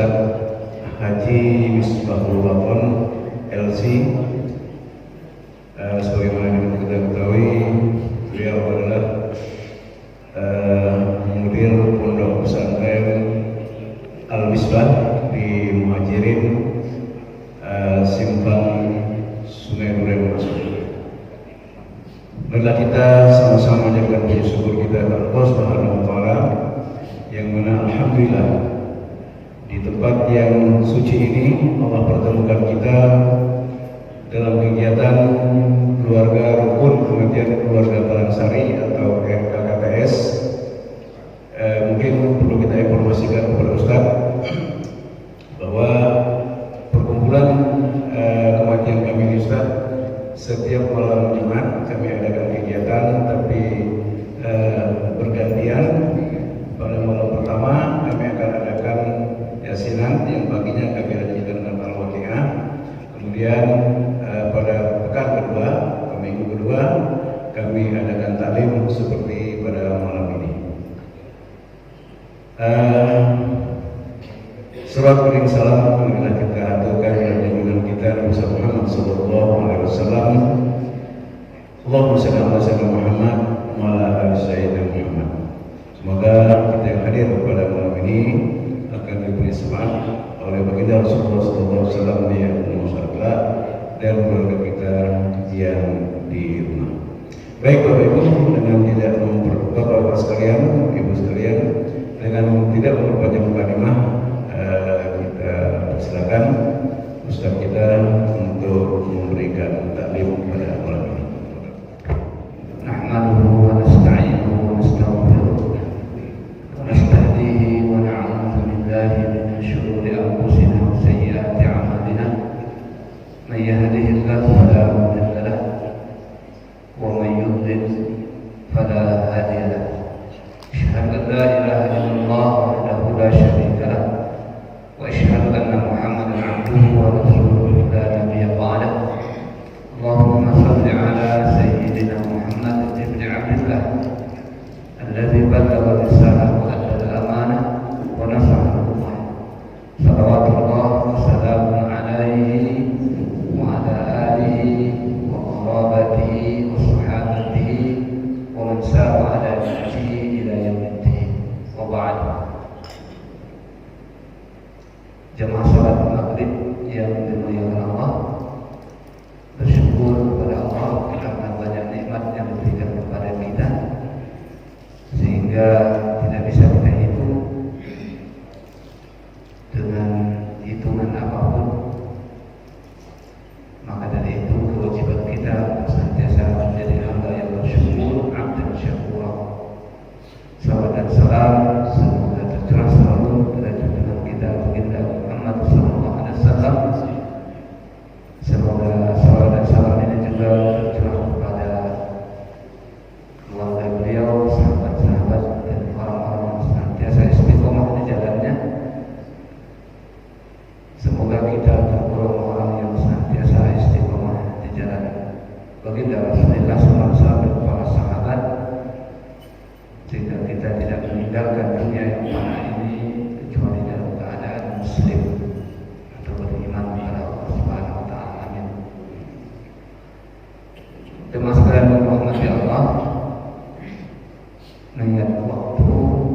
Ustaz Haji Misbahul Waton LC. Sebagaimana kita ketahui, beliau adalah mudir pondok pesantren Al-Misbah di Muhajirin Simpang Sungai Duren. Marilah kita sama-sama menjaga puji syukur kita kepada Allah Subhanahu wa taala yang mana alhamdulillah di tempat yang suci ini Allah pertemukan kita dalam kegiatan keluarga rukun pengajian keluarga Talangsari atau KKTS. Mungkin perlu kita informasikan kepada Ustaz bahwa perkumpulan kematian kami ini Ustaz, setiap malam Jumat kami adakan kegiatan, tapi bergantian. Pada malam pertama kami akan adakan yasinan, yang paginya kami lanjutkan dengan al-waqiah. Kemudian pada pekan kedua, minggu kedua, kami adakan taklim seperti pada malam ini. Surat Kuring Salam marilah kita aturkan dan junjungan kita Nabi Muhammad sallallahu alaihi wasallam. Allahumma shalli ala sayyidina Muhammad wa ala ali sayyidina Muhammad. Semoga kita yang hadir pada malam ini akan diberi semangat oleh baginda Rasulullah sallallahu alaihi wasallam di masyarakat dan keluarga kita yang di rumah. Baik Bapak Ibu, dengan tidak Bapak-bapak sekalian, Ibu sekalian, dengan tidak memperpanjang mukadimah, kita silakan Ustaz kita untuk memberikan taklim pada malam ini. Nahmaduhu wa nasta'inuhu wa nastaghfiruh wa nastahdihi wa na'udzu billahi min shururi anfusina wa sayyiati a'malina. May yahdihillahu fala mudilla lahu wa may yudlil fala hadiya lahu. Asyhadu an la ilaha illallah wahdahu la syarika lahu wa asyhadu anna Muhammadan 'abduhu wa rasuluhu la nabiyya ba'dahu. Allahumma shalli ala sayyidina Muhammad ibn Abdillah alladzi ballagha risalata wa adda al-amanah wa nasaha al-ummah. Salawatullah wa salamun alaihi wa ala alihi wa qarabatihi wa sahabatihi wa man sara ala nahjihi ila yaumiddin. Wa ba'd. Jemaah salat maghrib yang dimuliakan Allah, bersyukur kepada Allah karena banyak nikmat yang diberikan kepada kita sehingga tidak bisa kita hitung dengan hitungan apapun. Maka dari itu kewajiban kita senantiasa menjadi hamba yang bersyukur, abdan syakura. Salawat dan salam semoga tercurah selalu pada junjungan kita baginda Muhammad sallallahu alaihi wasallam. Semoga salawat dan salam ini juga tercurah kepada keluarga beliau, sahabat-sahabat dan orang-orang yang senantiasa istiqomah di jalannya. Semoga kita tergolong orang yang senantiasa istiqomah di jalan baginda Rasulullah sallallahu alaihi wasallam dan para sahabat, sehingga kita tidak meninggalkan dunia yang mana ini kecuali dalam keadaan muslim atau beriman kepada Allah Subhanahu wa taala. Amin. Jemaah sekalian yang dirahmati Allah, mengingat waktu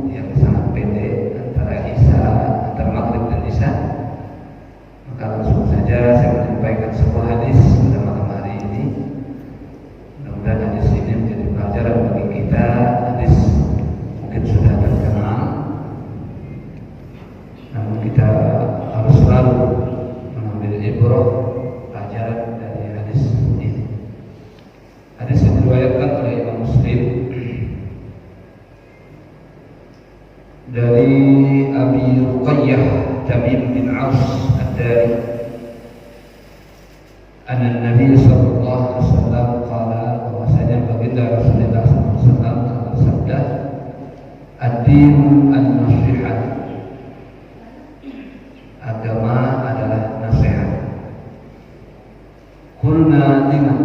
yang sangat pendek antara maghrib dan isya, maka langsung saja saya menyampaikan sebuah hadis pada malam hari ini. Mudah-mudahan hadis ini menjadi pelajaran bagi kita. Hadis mungkin sudah terkenal, namun kita harus selalu mengambil ibrah, pelajaran dari hadis ini. Hadis yang diriwayatkan oleh Imam Muslim dari Abi Ruqayyah Tamim bin Aus ad-Dari, anna Nabi sallallahu alaihi wasallam qala, bahwasanya baginda Rasulullah sallallahu alaihi wasallam bersabda, ad-dinu an-nasihat, agama adalah nasihat. Qulna liman,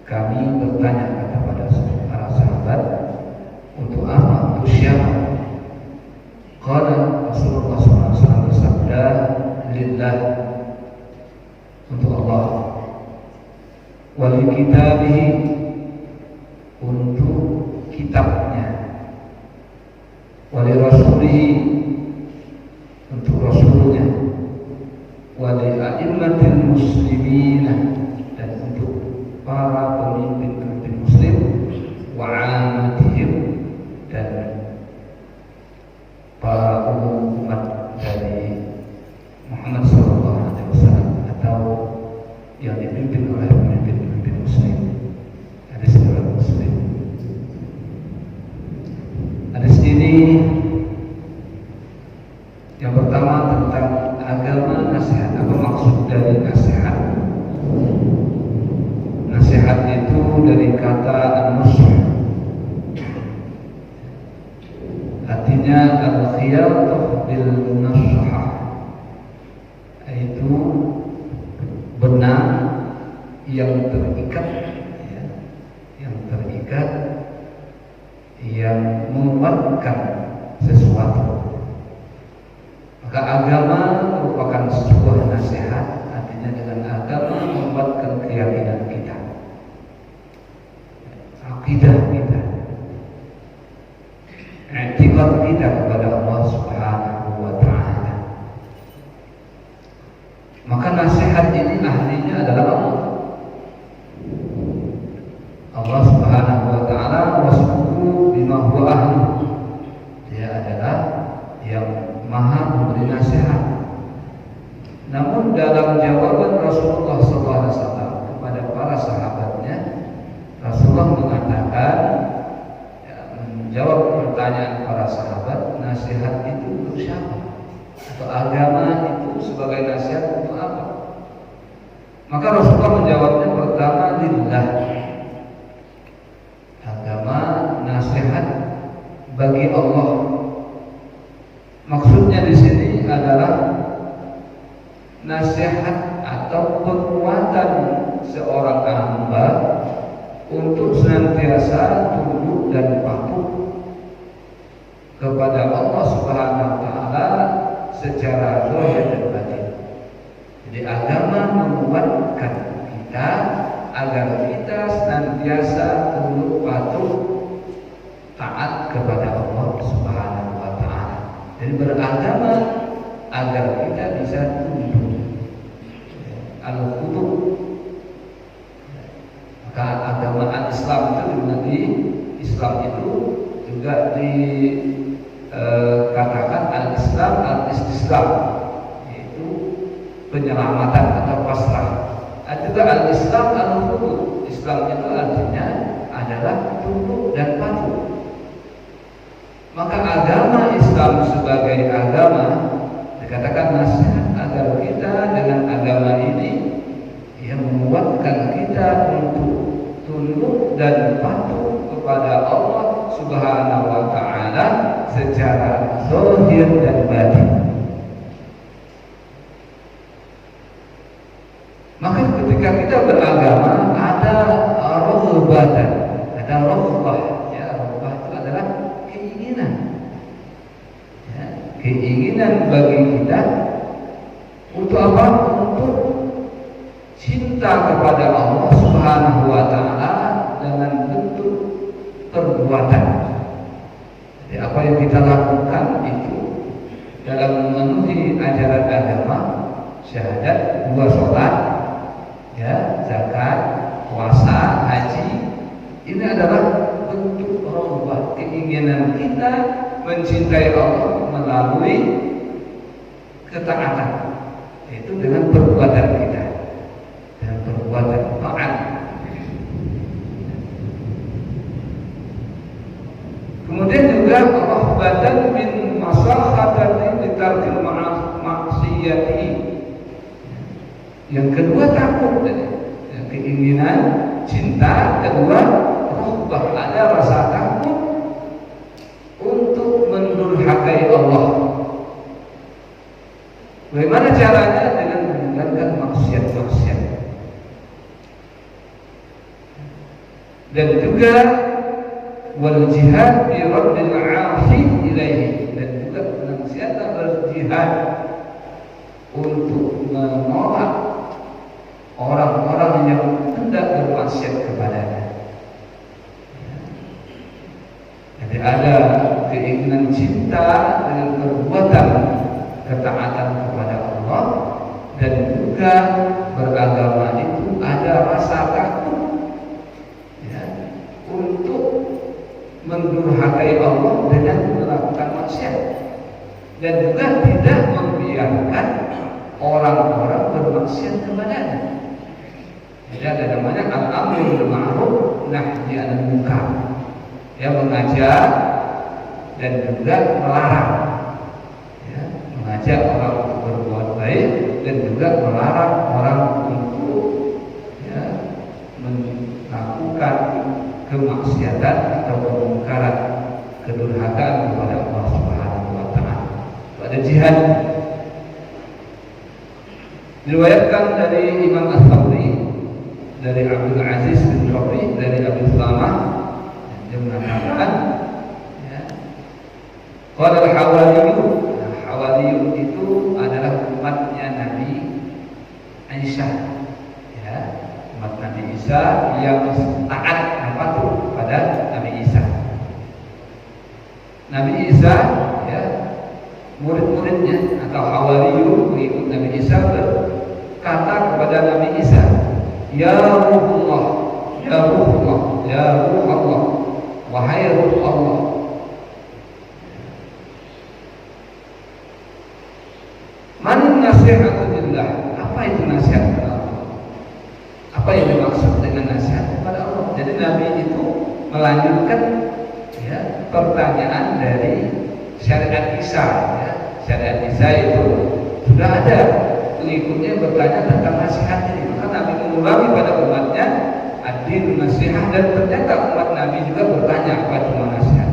kami bertanya kepada para sahabat, untuk apa, untuk siapa? Qala Rasulullah SAW kitabihi, untuk kitabnya, wali rasulihi, untuk rasulnya, wali a'immatil muslimina, dan untuk para pemimpin muslim, wa 'ammatihim, dan para umum umat dari Muhammad SAW, atau yang dipimpin oleh pemimpin muslim. Hadis riwayat Muslim. Hadis ini yang pertama tentang agama nasihat. Apa maksud dari nasihat? Nasihat itu dari kata an-nusuh, artinya al-khiyarah bil nashah, yaitu benang yang terikat, ya, yang menguatkan sesuatu. Maka agama merupakan sebuah nasihat, artinya dengan agama menguatkan keyakinan kita, akidah kita, i'tiqad kita kepada Allah Subhanahu wa ta'ala. Maka nasihat ini ahlinya adalah Allah Subhanahu wa ta'ala, wasbuhu bima huwa ahli. Dia adalah yang maha memberi nasihat. Namun dalam jawaban Rasulullah SAW kepada para sahabatnya, Rasulullah mengatakan, menjawab pertanyaan para sahabat, nasihat itu untuk siapa? Atau agama itu sebagai nasihat untuk apa? Maka Rasulullah menjawabnya, pertama, lillah. Agama nasihat bagi Allah. Maksudnya di sini adalah nasihat atau penguatan seorang hamba untuk senantiasa tunduk dan patuh kepada Allah Subhanahu wa ta'ala secara zahir dan batin. Jadi agama menguatkan kita agar kita senantiasa tunduk patuh taat kepada Allah Subhanahu wa ta'ala. Jadi beragama agar kita bisa tunduk, al-qudud. Maka agama Islam itu nanti Islam itu juga dikatakan al-Islam al-istislam, yaitu penyelamatan atau pasrah. Juga al-Islam al-qudud. Islam itu artinya adalah tunduk dan patuh. Maka agama Islam sebagai agama dikatakan nasihat agar kita dengan agama ini yang menguatkan kita untuk tunduk dan patuh kepada Allah Subhanahu wa ta'ala secara zahir dan batin. Maka ketika kita beragama ada raghbatan, ada raghbah. Ya, raghbah itu adalah keinginan. Ya, keinginan bagi kita untuk apa? Untuk cinta kepada Allah Subhanahu wa ta'ala dengan bentuk perbuatan. Jadi apa yang kita lakukan itu dalam memenuhi ajaran agama, syahadat, 2 sholat, ya, zakat, puasa, haji, ini adalah bentuk raghbah, keinginan kita mencintai Allah melalui ketaatan, yaitu dengan perbuatan kita, dengan perbuatan taat. Kemudian juga rahbatan min masakhatan li tarkil ma'siyati. Yang kedua takut, keinginan, cinta. Kedua rahbah, ada rasa takut untuk mendurhakai Allah. Bagaimana caranya? Dengan meninggalkan maksiat-maksiat. Dan juga wal jihad bi raddil 'afi ilaihi, dan juga senantiasa berjihad untuk menolak orang-orang yang hendak bermaksiat Nabi cinta dengan perbuatan ketaatan kepada Allah, dan juga beragama itu ada rasa takut ya, untuk mendurhakai Allah dengan melakukan maksiat, dan juga tidak membiarkan orang-orang bermaksiat kepadanya. Jadi ada namanya al-amru bil ma'ruf nahyi 'anil munkar. Dia mengajak dan juga melarang. Ya, mengajak orang untuk berbuat baik dan juga melarang orang untuk ya, melakukan kemaksiatan atau kemungkaran, kedurhakaan kepada Allah Subhanahu wa taala. Ada jihad. Diriwayatkan dari Imam As-Sabri, dari Abdul Aziz bin Rabi, dari Abu Salamah, dia mengatakan ya, qala al-Hawariyun. Hawariyun itu adalah umatnya Nabi Isa, ya, umat Nabi Isa yang taat patuh pada Nabi Isa. Nabi Isa ya, murid-muridnya atau Hawariyun mengikut Nabi Isa berkata kepada Nabi Isa, ya Ruhullah, ya Ruhullah, ya Ruh Allah, wahai Ruh Allah, man nasihatu lillah. Apa itu nasihat kepada Allah? Apa yang dimaksud dengan nasihat kepada Allah? Jadi Nabi itu melanjutkan ya, pertanyaan dari syariat Isa ya. Syariat Isa itu sudah ada pengikutnya bertanya tentang nasihat ini, maka Nabi mengulangi pada umatnya ad-din nasihat, dan ternyata umat Nabi juga bertanya apa itu nasihat.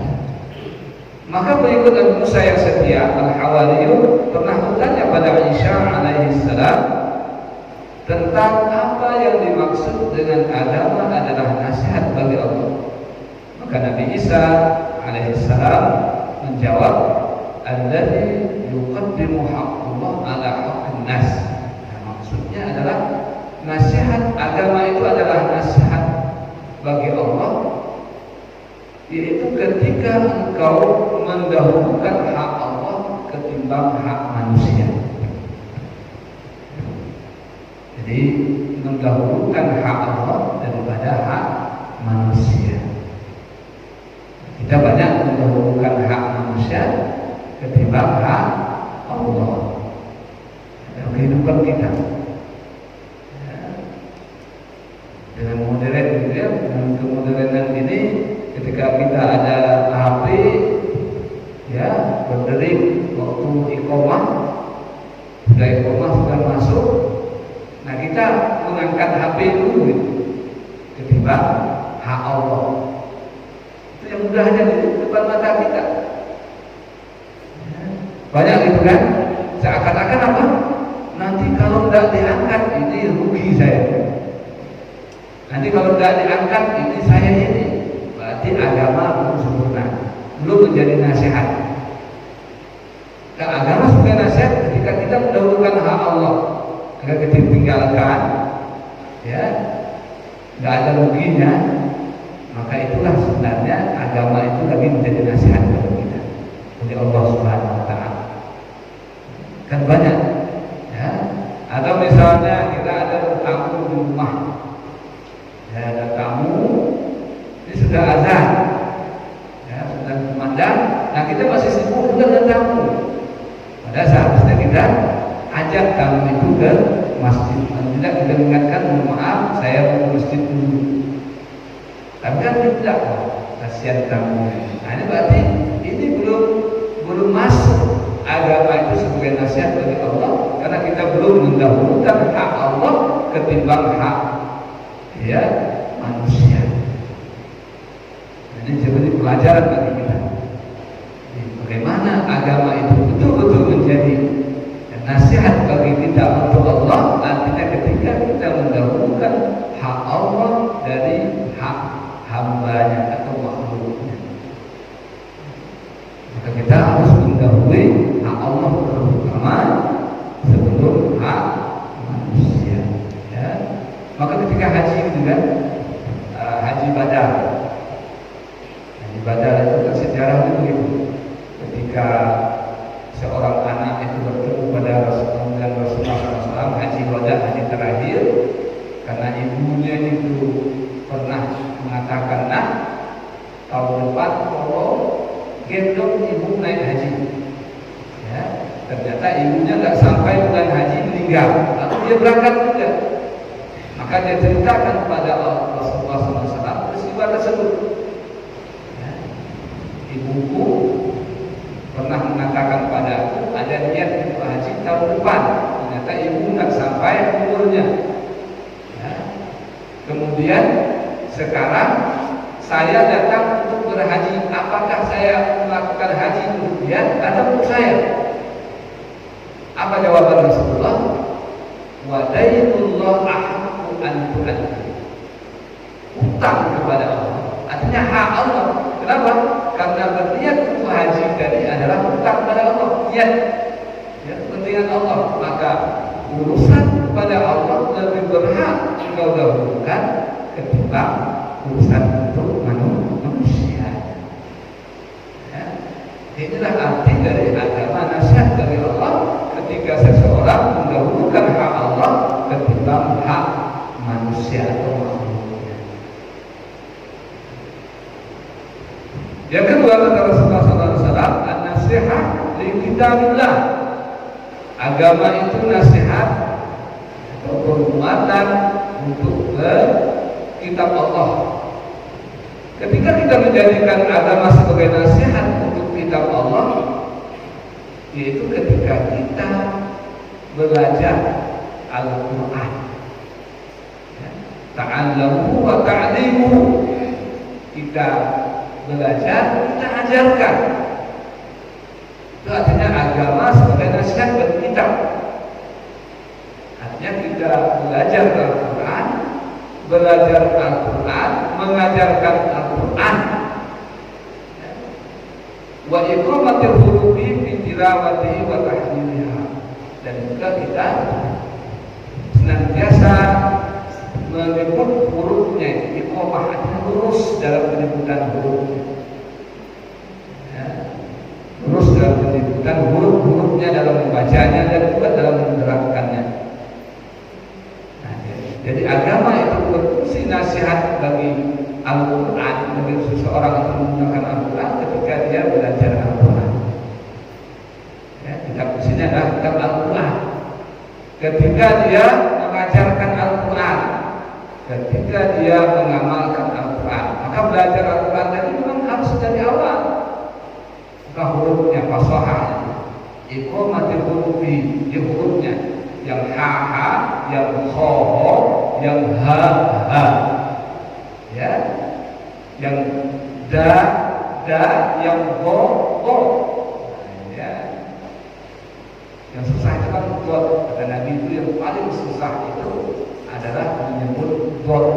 Maka pengikut Nabi Musa yang setia, al-Hawariyun, pernah bertanya pada Isa alaihi salam tentang apa yang dimaksud dengan agama adalah nasihat bagi Allah. Maka Nabi Isa alaihi salam menjawab, alladzi yuqaddimu haqqullah ala haqqin nas. Nah, maksudnya adalah nasihat agama itu adalah nasihat bagi Allah, yaitu ketika engkau mendahulukan hak Allah ketimbang hak manusia. Jadi mendahulukan hak Allah daripada hak manusia. Kita banyak mendahulukan hak manusia ketimbang hak Allah dalam kehidupan kita. Dengan modern gitu ya, dengan kemodernan ini, ketika kita ada HP ya, berdering waktu iqamah, sudah iqamah sudah masuk, nah kita mengangkat HP dulu gitu, ketimbang hak Allah. Itu yang mudah aja di depan mata kita. Banyak gitu kan, seakan-akan apa? Nanti kalau tidak diangkat ini rugi saya. Nanti kalau tidak diangkat ini saya ini, berarti agama belum sempurna, belum menjadi nasihat. Nah, agama sebagai nasihat ketika kita mendahulukan hak Allah, ketika kita tinggalkan, ya, nggak ada ruginya, maka itulah sebenarnya agama itu lagi menjadi nasihat bagi kita oleh Allah Subhanahu Wa Taala. Kan banyak, ya. Atau misalnya kita ada tamu di rumah. Ya, ada tamu, ini sudah azan, ya, sudah kumandang. Nah, kita masih sibuk dengan tamu. Pada seharusnya kita ajak tamu itu ke masjid. Tidak kita ingatkan, mohon maaf, saya mau ke masjid dulu. Tapi kan tidak, kasihan tamu. Nah, ini berarti ini belum masuk agama itu sebagai nasihat bagi Allah, karena kita belum mendahulukan hak Allah ketimbang hak ya manusia. Ini jadi pelajaran bagi kita. Bagaimana agama itu betul-betul menjadi nasihat bagi kita untuk Allah, artinya ketika kita mendahulukan hak Allah dari hak hambanya atau makhluknya. Maka kita harus mendahului hak Allah terutama sebelum hak manusia. Ya. Maka ketika haji itu kan, haji Badar itu kan sejarah itu begitu. ketika seorang anak itu bertemu pada Rasulullah SAW haji wada, haji terakhir, karena ibunya itu pernah mengatakan, nah tahun depan tolong gendong ibu naik haji. Ya, ternyata ibunya nggak sampai bulan haji meninggal, lalu dia berangkat juga. Maka dia ceritakan kepada Rasulullah SAW peristiwa tersebut. Ya, ibuku pernah mengatakan padaku ada niat untuk haji tahun depan, ternyata ibu nggak sampai umurnya. Ya. Kemudian sekarang saya datang untuk berhaji, apakah saya melakukan haji untuk dia atau untuk saya? Apa jawaban Rasulullah? Wa dainullah ahaqqu an tu'addi. Hutang kepada Allah, artinya hak Allah. Kenapa? Karena berniat untuk haji tadi adalah hutang kepada Allah, niat, ya, kepentingan Allah. Maka urusan kepada Allah lebih berhak engkau dahulukan ketimbang urusan untuk manusia. Ya. Inilah arti dari agama nasihat dari Allah ketika seseorang mendahulukan hak Allah ketimbang hak manusia atau makhluknya. Yang kedua kata Rasulullah SAW, an-nasihat li kitabillah. Agama itu nasihat atau penguatan untuk kitab Allah. Ketika kita menjadikan agama sebagai nasihat untuk kitab Allah, yaitu ketika kita belajar Al-Quran, ta'allamu wa ta'limu, kita belajar, kita ajarkan. Itu artinya agama sebagai nasihat bagi kita. Artinya kita belajar Al-Quran, belajar Al-Quran, mengajarkan Al-Quran. Wa iqamatil hurufi fi tilawatihi wa tahliliha. Dan juga kita senantiasa menyebut hurufnya, iqamah artinya lurus dalam penyebutan huruf. Ya, lurus dalam penyebutan huruf-hurufnya dalam membacanya dan juga dalam menerapkannya. Nah, jadi agama itu berfungsi nasihat bagi Al-Quran, bagi seseorang yang menggunakan Al-Quran ketika dia belajar Al-Quran. Ya, kitab di sini adalah kitab Al-Quran. Ketika dia mengajarkan Al-Quran, ketika dia mengamalkan Al-Quran, maka belajar Al-Quran tadi memang harus dari awal. Maka hurufnya, fasahah, iqamatil hurufi, di hurufnya, yang ha-ha, yang ho-ho, yang ha-ha, ya, yang da, yang go, ya. Yang susah itu kan dot. Kata Nabi itu yang paling susah itu adalah menyebut dot.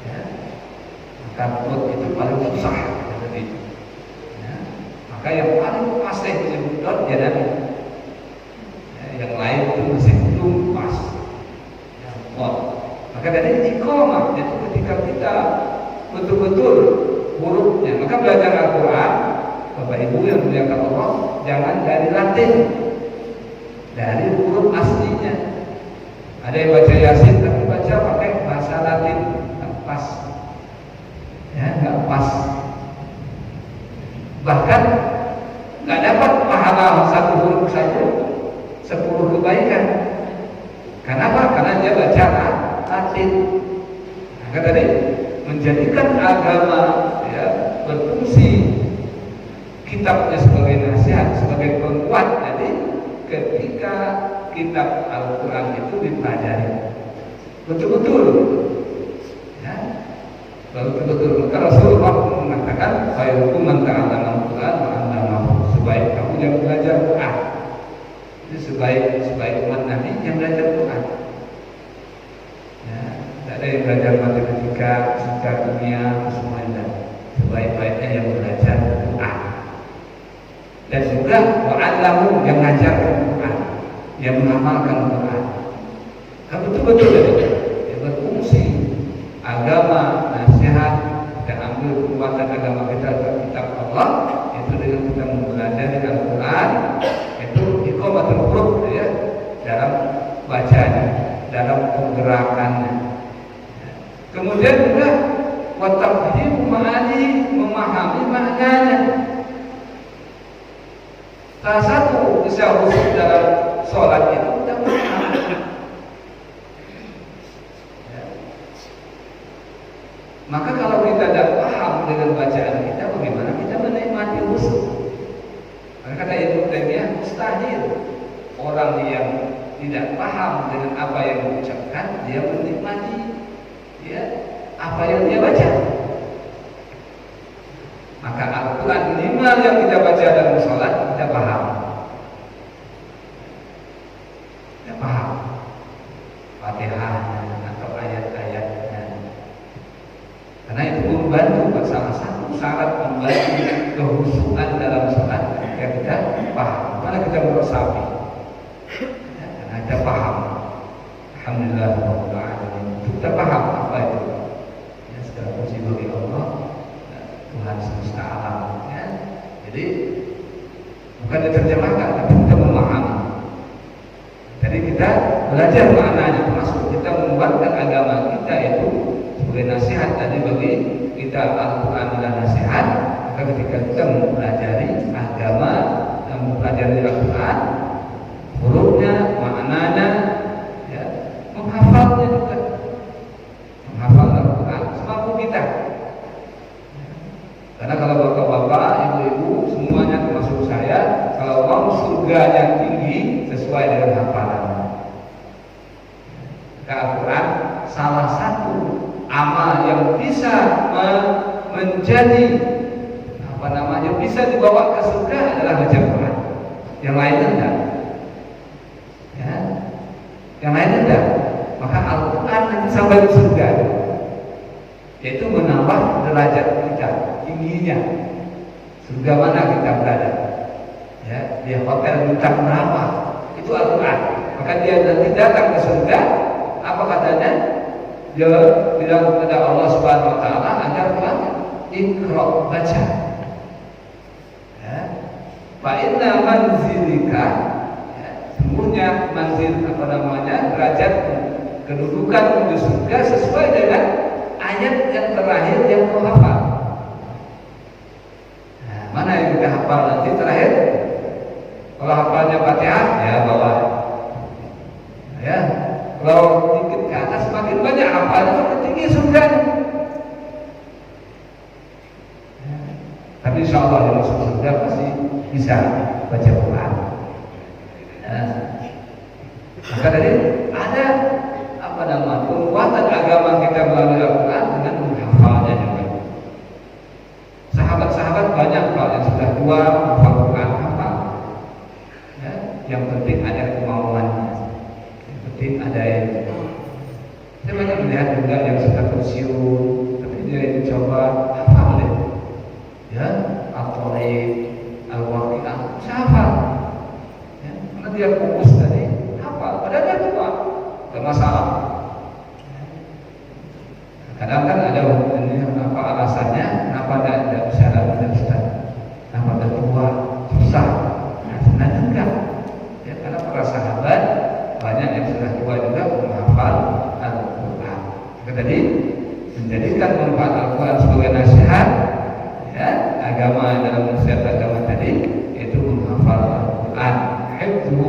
Ya. Maka dot itu paling susah kata Nabi. Ya. Maka yang paling fasih menyebut dot ya Nabi. Ya, yang lain itu masih belum pas. Ya, dot. Maka dari iqamah, jadi ketika kita betul-betul hurufnya, maka belajar Al-Quran, Bapak Ibu yang muliakan Allah, jangan dari Latin, dari huruf aslinya. Ada yang baca Yasin tapi baca pakai bahasa Latin, nggak pas, ya nggak pas. Bahkan nggak dapat pahala satu huruf saja 10 kebaikan. Kenapa? Karena dia baca Latin. Maka tadi menjadikan agama ya berfungsi kitabnya sebagai nasihat, sebagai penguat. Jadi ketika kitab Al-Quran itu dipelajari betul-betul, ya, betul-betul. Maka Rasulullah mengatakan, khairukum man ta'allama Al-Quran wa 'allamahu. Sebaik kamu yang belajar Quran. Jadi sebaik umat Nabi yang belajar Quran. Ya, tidak ada yang belajar matematika, fisika, kimia, semuanya. Sebaik-baiknya yang belajar Quran. Dan juga wa'allamu, yang mengajarkan Quran, yang mengamalkan Quran. Kan betul-betul ya, berfungsi agama, nasihat, dan ambil kekuatan agama kita dari kitab Allah, itu dengan kita memahami maknanya. Salah satu bisa khusyuk dalam sholat itu kita paham. Ya. Maka kalau kita tidak paham dengan bacaan kita, bagaimana kita menikmati khusyuk? Maka kata Ibnu Taimiyah, mustahil orang yang tidak paham dengan apa yang diucapkan dia menikmati ya apa yang dia baca. Maka Al-Quran 5 yang kita baca dalam sholat kita paham. Kita paham Fatihahnya atau ayat-ayatnya. Karena itu membantu, salah satu syarat membantu kehusuan dalam sholat ketika kita paham. Mana kita meresapi ya, karena kita paham. Alhamdulillah kita paham apa itu ya, segala puji bagi Allah Tuhan semesta alam ya. Jadi bukan diterjemahkan tapi kita memahami. Jadi kita belajar maknanya, termasuk kita membuatkan agama kita itu sebagai nasihat tadi bagi kita. Al-Quran adalah nasihat. Maka ketika kita mempelajari agama dan mempelajari Al-Quran, hurufnya, maknanya ya, menghafalnya juga, menghafal Al-Quran semampu kita. Karena kalau bapak-bapak, ibu-ibu, semuanya termasuk saya, kalau mau surganya tinggi sesuai dengan hafalan. Maka Al-Quran salah satu amal yang bisa menjadi bisa dibawa ke surga adalah baca Quran. Yang lain enggak. Ya. Yang lain enggak. Maka Al-Quran nanti sampai ke surga, yaitu menambah derajat kita, tingginya. Surga mana kita berada? Ya, dia hotel bintang berapa? Itu Al-Quran. Maka dia nanti datang ke surga. Apa katanya? Dia bilang kepada Allah Subhanahu Wa Taala agar Quran Iqra, baca. Ya. Fa inna manzilika, ya, sungguhnya manzil derajat kedudukan di surga sesuai dengan ayat yang terakhir yang kau hafal. Nah, mana yang kita hafal nanti terakhir? Kalau hafalnya Fatihah, ya bawah. Ya, kalau dikit ke atas semakin banyak hafalnya semakin tinggi surga. Ya. Tapi insya Allah yang masuk surga pasti bisa baca Quran. Ya. Maka dari ada kekuatan agama kita melalui Al-Quran dengan menghafalnya juga. Sahabat-sahabat banyak yang sudah tua menghafal Quran, hafal. Ya, yang penting ada kemauannya, yang penting ada yang. Saya banyak melihat juga yang sudah pensiun, tapi dia coba hafal deh. Ya, Al-Tariq, Al-Waqi'ah, bisa hafal. Ya, karena dia fokus tadi hafal. Padahal dia tua, tidak masalah. Kadang kan ada ini apa alasannya, kenapa tidak bisa dapat Ustaz? Kenapa tidak tua, susah? Nah, sebenarnya enggak. Ya, karena para sahabat banyak yang sudah tua juga menghafal Al-Quran. Maka tadi menjadikan manfaat Al-Quran sebagai nasihat, ya, agama dalam nasihat agama tadi itu menghafal Al-Quran, hifdzuhu,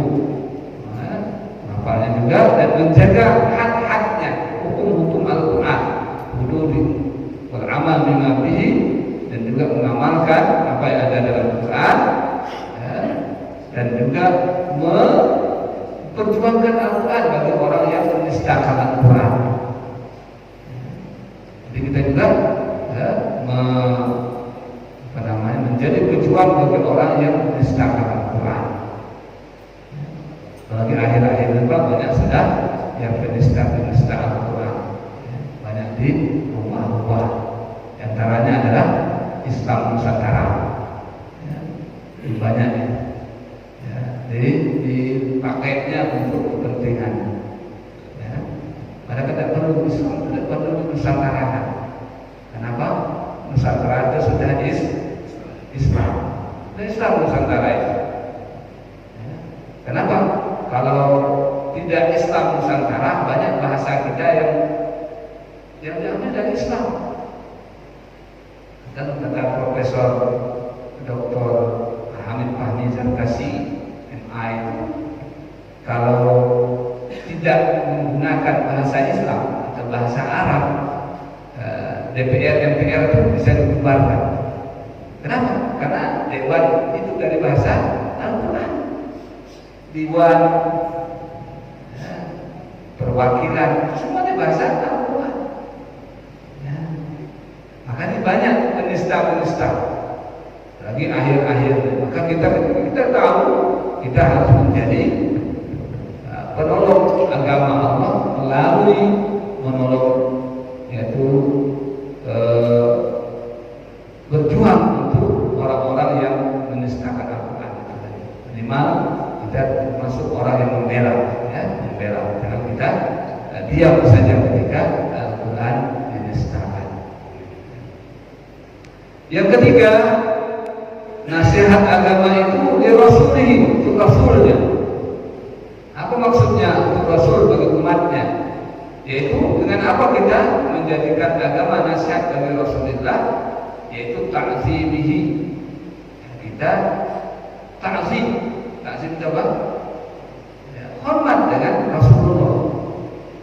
menghafalnya juga dan menjaga hak-haknya, hukum-hukum Al-Quran. Beramal bima bihi, dan juga mengamalkan apa yang ada dalam Quran, ya, dan juga memperjuangkan Al-Quran bagi orang yang menistakan Al-Quran. Jadi kita juga ya, menjadi pejuang bagi orang yang menistakan Al-Quran. Apalagi akhir-akhir ini banyak sudah yang penista Al-Quran, ya, banyak di rumah-rumah. Di antaranya adalah Islam Nusantara, ya, banyak ya, jadi dipakainya untuk kepentingan, ya. Padahal tidak perlu Islam, tidak perlu Nusantara. Kenapa? Nusantara itu sudah Islam, Islam Nusantara itu, ya. Kenapa? Kalau tidak Islam Nusantara, banyak bahasa kita yang diambil dari Islam. Dan kata Profesor Dr. Hamid Fahmi Zarkasi MA itu, kalau tidak menggunakan bahasa Islam atau bahasa Arab, DPR MPR itu bisa dibubarkan. Kenapa? Karena dewan itu dari bahasa Al-Quran, dewan, perwakilan, semuanya bahasa Al-Quran. Ya. Makanya banyak penista-penista lagi akhir-akhir. Maka kita tahu kita harus menjadi penolong agama Allah melalui menolong, yaitu berjuang untuk orang-orang yang menistakan Al-Quran. Minimal kita termasuk orang yang membela, ya, membela. Jangan kita diam saja ketika Al-Quran dinistakan. Yang ketiga, nasihat agama itu di Rasulihi, untuk Rasulnya. Apa maksudnya untuk Rasul bagi umatnya? Yaitu dengan apa kita menjadikan agama nasihat dari Rasulullah, yaitu ta'zimihi. Kita ta'zim itu apa? Ya, hormat dengan Rasulullah,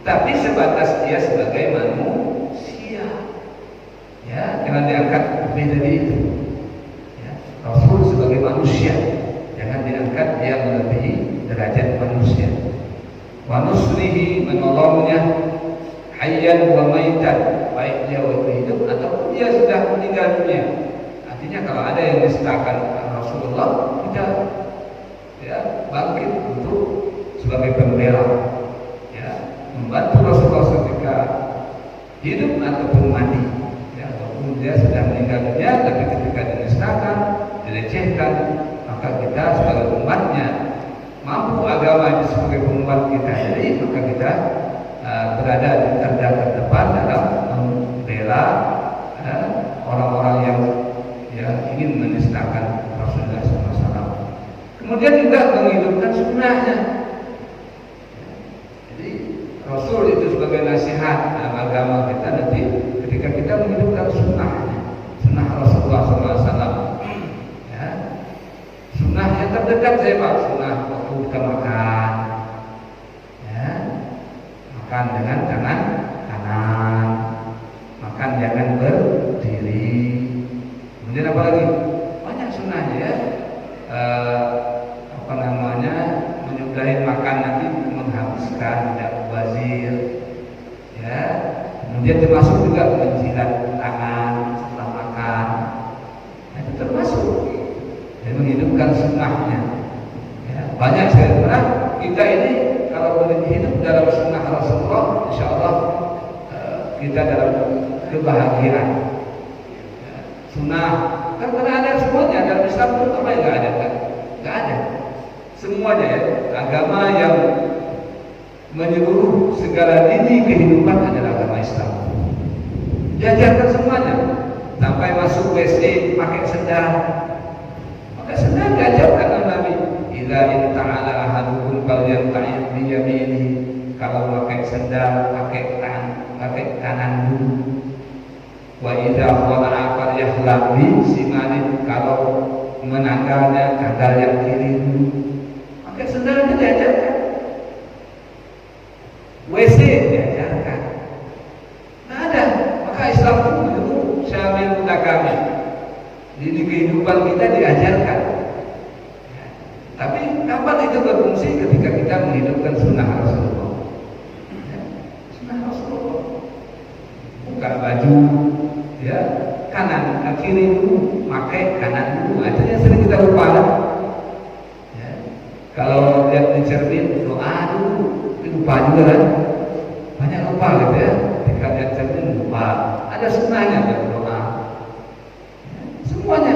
tapi sebatas dia sebagai manusia. Ya, jangan diangkat lebih dari itu. Ya, Rasul sebagai manusia, jangan diangkat dia melebihi derajat manusia. Wa nusrihi, menolongnya, hayyan wa maitan, baik dia waktu hidup ataupun dia sudah meninggal dunia. Artinya kalau ada yang menistakan Rasulullah, kita bangkit untuk sebagai pembela, ya, membantu Rasulullah ketika hidup ataupun mati, ya, ataupun dia sudah meninggal dunia, tapi ketika dinistakan, dilecehkan, maka kita sebagai umatnya mampu agama ini sebagai umat kita, jadi maka kita berada di garda terdepan dalam membela orang-orang yang ingin menistakan Rasulullah SAW. Kemudian juga menghidupkan sunnahnya. Jadi Rasul itu sebagai nasihat dalam agama kita nanti ketika kita menghidupkan sunnahnya, sunnah Rasulullah SAW. Ya. Sunnah yang terdekat saya Pak, sunnah waktu kita makan, ya, makan dengan tangan kanan, makan jangan berdiri. Kemudian apa lagi? Banyak sunnahnya, ya. Menyudahi makan nanti menghabiskan, tidak wazir, ya. Kemudian termasuk juga menjilat tangan setelah makan, itu termasuk, dan menghidupkan sunnahnya, ya. Banyak sekali kita ini kalau boleh hidup dalam sunnah Rasulullah, insya Allah kita dalam kebahagiaan, ya. Sunnah kan karena ada semuanya dalam Islam itu, apa yang nggak ada kan? Nggak ada. Semuanya, ya, agama yang menyeluruh segala lini kehidupan adalah agama Islam. Diajarkan semuanya, sampai masuk WC pakai sendal. Pakai sendal diajarkan oleh Nabi. Idza ta'ala ahadukum falyanta'id bi yaminihi. Kalau pakai sendal pakai kanan dulu. Wa idza qala'a falyahlab bi simanin. Kalau menanggalnya tanggal yang kiri dulu. Pakai sendal itu diajarkan. WC diajarkan. Nggak ada. Maka Islam itu syamil mutakamil. Di kehidupan kita diajarkan. Ya. Tapi kapan itu berfungsi? Ketika kita menghidupkan sunnah Rasulullah. Ya. Sunnah Rasulullah. Buka baju, ya, kanan, kiri dulu, pakai kanan dulu. Itu yang sering kita lupa. Ya. Kalau lihat di cermin, doa dulu, lupa juga kan? Banyak lupa gitu, ya. Ketika lihat cermin lupa. Ada sunnahnya berdoa. Ya. Semuanya.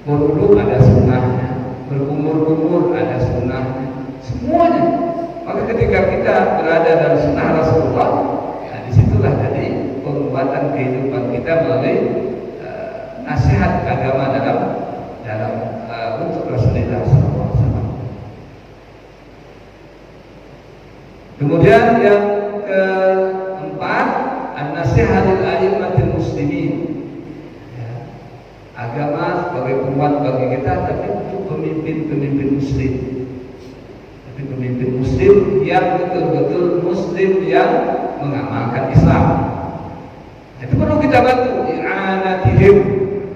Berwudu ada sunnahnya, berkumur-kumur ada sunnahnya, semuanya. Maka ketika kita berada dalam sunnah Rasulullah, ya, disitulah jadi penguatan kehidupan kita melalui nasihat agama dalam untuk Rasulullah SAW. Kemudian yang keempat, an-nasihatul a'immatil muslimin. agama sebagai penguat bagi kita, tapi untuk pemimpin-pemimpin muslim. Tapi pemimpin muslim yang betul-betul muslim yang mengamalkan Islam. Itu perlu kita bantu, i'anatihim.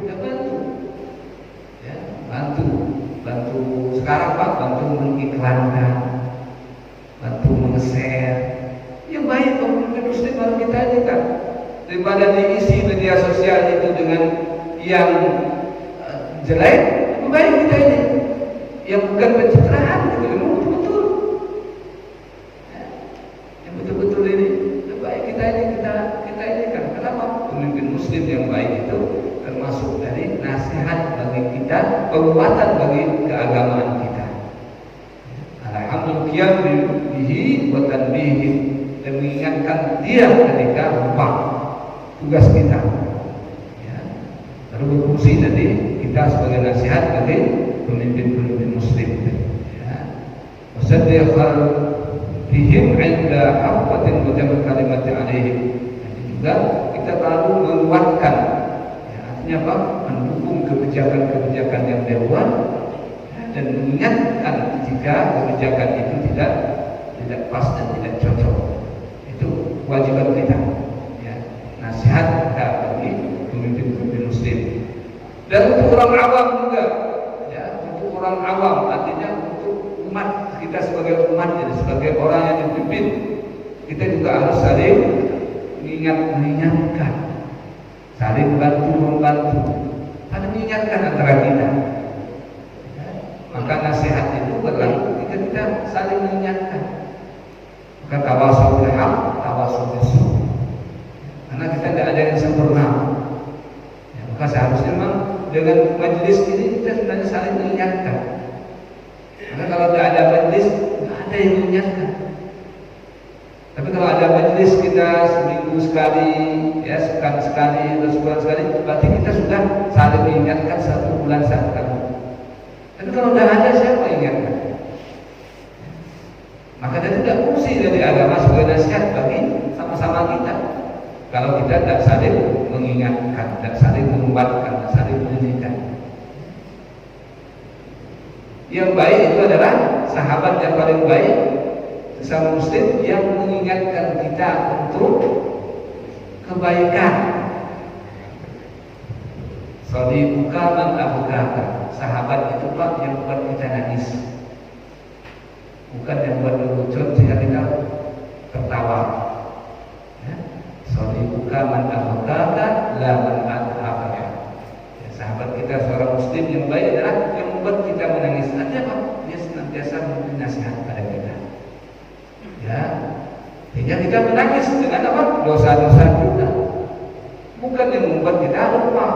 Kita bantu. Ya, bantu sekarang Pak, bantu mengiklankan, bantu meng-share. Yang baik pemimpin muslim baru kita ajakan. Daripada diisi media sosial itu dengan yang jelek, lebih baik kita ini yang bukan pencitraan, yang betul-betul, ya, yang betul-betul ini, lebih baik kita ini kan. Kenapa? Pemimpin muslim yang baik itu termasuk dari nasihat bagi kita, penguatan bagi keagamaan kita. Alhamdulillah bihi wa tanbihi, dan mengingatkan dia ketika lupa tugas kita. Ya. Lalu berfungsi tadi kita sebagai nasihat bagi pemimpin-pemimpin muslim. Ya. Wasaddiqal bihim 'inda haqqatin wa jam' kalimati 'alaihim. Jadi juga kita perlu menguatkan. Ya, artinya apa? Mendukung kebijakan-kebijakan yang dia buat, ya, dan mengingatkan jika kebijakan itu tidak pas dan tidak cocok. Itu kewajiban kita. Nasihat kita bagi pemimpin-pemimpin muslim. Dan untuk orang awam juga, ya, untuk orang awam, artinya untuk umat kita sebagai umat, jadi sebagai orang yang dipimpin, kita juga harus saling mengingatkan, saling membantu, saling mengingatkan antara kita. Ya, maka nasihat itu berlaku ketika kita saling mengingatkan. Maka tawasul bil haq, tawasul bis sabr. Karena kita tidak ada yang sempurna, ya, maka seharusnya memang dengan majelis ini kita sebenarnya saling mengingatkan. Karena kalau tidak ada majelis, tidak ada yang mengingatkan. Tapi kalau ada majelis kita seminggu sekali, ya sepekan sekali, atau sebulan sekali, berarti kita sudah saling mengingatkan 1 bulan sekali. Tapi kalau tidak ada, siapa yang ingatkan? Maka itu tidak fungsi dari agama sebagai nasihat bagi sama-sama kita. Kalau kita tidak saling mengingatkan, tidak saling menguatkan, tidak saling mendidikan. Yang baik itu adalah sahabat yang paling baik, sesama muslim yang mengingatkan kita untuk kebaikan. Shadiquka man abukaka. Sahabat itu Pak yang buat kita nangis, bukan yang buat lucu sehingga kita tertawa. Shadiquka man abukaka la man adhabaka. Ya, sahabat kita seorang muslim yang baik adalah yang membuat kita menangis. Artinya apa? Dia senantiasa memberi nasihat pada kita. Ya, sehingga kita menangis dengan apa? Dosa-dosa kita. Bukan yang membuat kita lupa.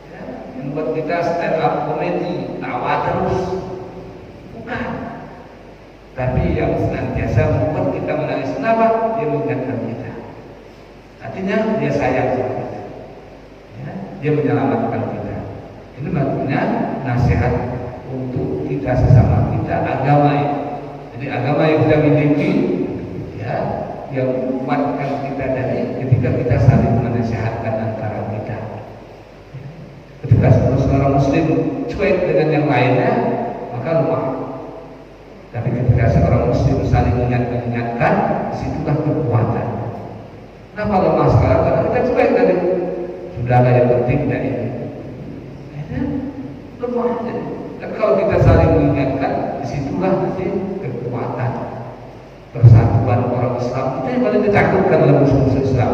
Ya, yang membuat kita stand up comedy, tawa terus. Bukan. Tapi yang senantiasa membuat kita menangis. Kenapa? Dia mengingatkan kita. Artinya dia sayang sama kita, ya, dia menyelamatkan kita. Ini maksudnya nasihat untuk kita sesama kita, agama ini. Jadi agama yang kita miliki, ya, yang menguatkan kita dari ketika kita saling menasihatkan antara kita. Ketika seorang muslim cuek dengan yang lainnya, maka lemah. Tapi ketika seorang muslim saling mengingatkan, disitulah kekuatan. Kenapa lemah sekarang? Karena kita cuek tadi. Sudahlah, yang penting tidak ini. Ya, lemah. Dan kalau kita saling mengingatkan, disitulah nanti kekuatan persatuan orang Islam. Itu yang paling ditakutkan dalam musuh-musuh Islam.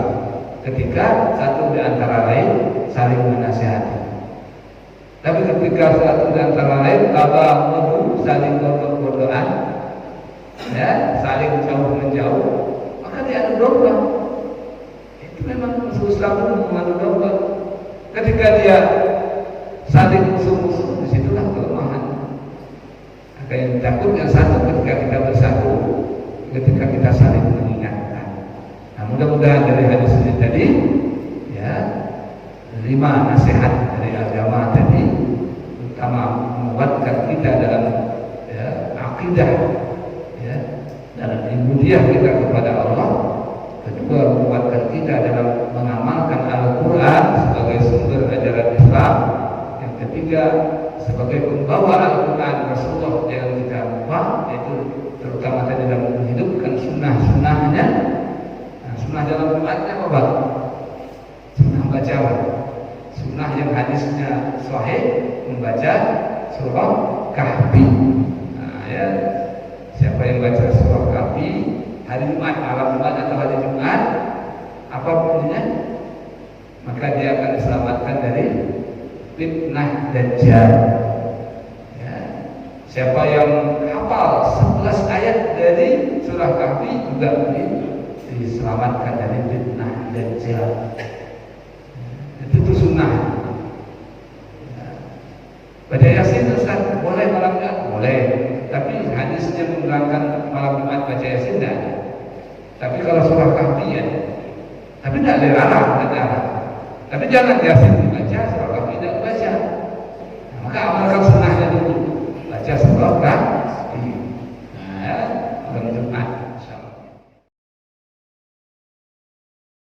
Ketika satu di antara lain saling menasihati. Tapi ketika satu di antara lain saling bodoh-bodohan, ya, saling jauh menjauh, maka dia adu domba. Itu memang musuh Islam itu mengadu domba. Ketika dia saling musuh-musuh, disitulah kelemahan. Maka yang ditakutkan satu ketika kita bersatu, ketika kita saling mengingatkan. Nah, mudah-mudahan dari hadis ini tadi, ya, 5 nasihat dari agama tadi, utama menguatkan kita dalam, ya, akidah, ya, dalam ibudiyah kita kepada Allah. Kedua, menguatkan kita dalam mengamalkan Al-Quran sebagai sumber ajaran Islam. Islam. Yang ketiga, sebagai pembawa Al-Quran Rasulullah yang kita lupa, yaitu terutama tadi dalam menghidupkan sunnah-sunnahnya. Nah, sunnah dalam Qurannya apa? Sunnah bacaan, sunnah yang hadisnya sahih, membaca surah Kahfi. Nah, ya, siapa yang baca surah Kahfi hari Jumat, malam Jumat atau hari Jumat, apa bunyinya, maka dia akan diselamatkan dari fitnah Dajjal. Ya. Siapa yang hafal 11 ayat dari surah Kahfi juga diselamatkan dari fitnah Dajjal. Itu sunnah. Ya. Baca Yasin itu boleh malam Jumat? Boleh. Tapi hadisnya menerangkan malam Jumat baca Yasin tidak ada. Tapi kalau surah Kahfi ya. Tapi tidak dilarang, tidak. Tapi jangan Yasin dibaca, surah Kahfi tidak dibaca. Nah, maka amalkan